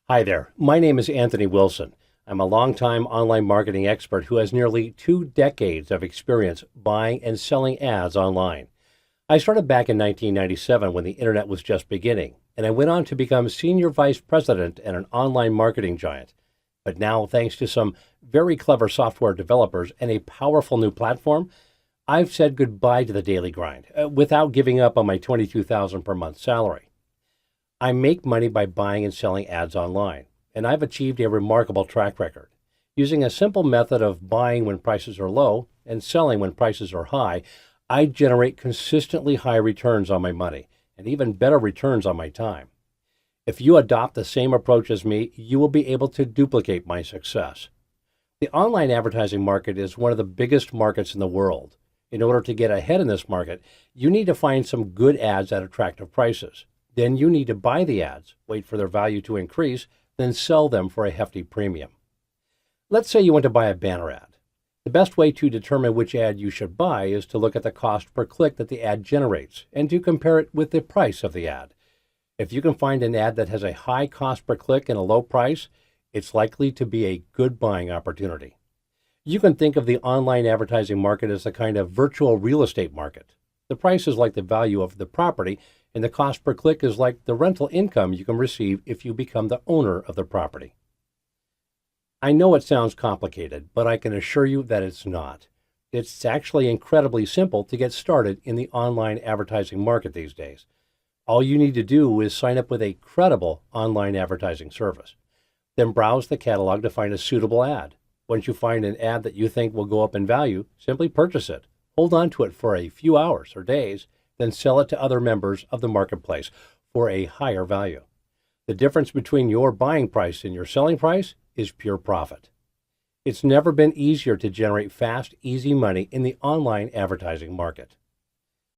Hi there. My name is Anthony Wilson. I'm a longtime online marketing expert who has nearly 2 decades of experience buying and selling ads online. I started back in 1997 when the internet was just beginning, and I went on to become senior vice president at an online marketing giant. But now, thanks to some very clever software developers and a powerful new platform, I've said goodbye to the daily grind without giving up on my $22,000 per month salary. I make money by buying and selling ads online, and I've achieved a remarkable track record. Using a simple method of buying when prices are low and selling when prices are high, I generate consistently high returns on my money and even better returns on my time. If you adopt the same approach as me, you will be able to duplicate my success. The online advertising market is one of the biggest markets in the world. In order to get ahead in this market, you need to find some good ads at attractive prices. Then you need to buy the ads, wait for their value to increase, then sell them for a hefty premium. Let's say you want to buy a banner ad. The best way to determine which ad you should buy is to look at the cost per click that the ad generates and to compare it with the price of the ad. If you can find an ad that has a high cost per click and a low price, it's likely to be a good buying opportunity. You can think of the online advertising market as a kind of virtual real estate market. The price is like the value of the property, and the cost per click is like the rental income you can receive if you become the owner of the property. I know it sounds complicated, but I can assure you that it's not. It's actually incredibly simple to get started in the online advertising market these days. All you need to do is sign up with a credible online advertising service. Then browse the catalog to find a suitable ad. Once you find an ad that you think will go up in value, simply purchase it. Hold on to it for a few hours or days, then sell it to other members of the marketplace for a higher value. The difference between your buying price and your selling price is pure profit. It's never been easier to generate fast, easy money in the online advertising market.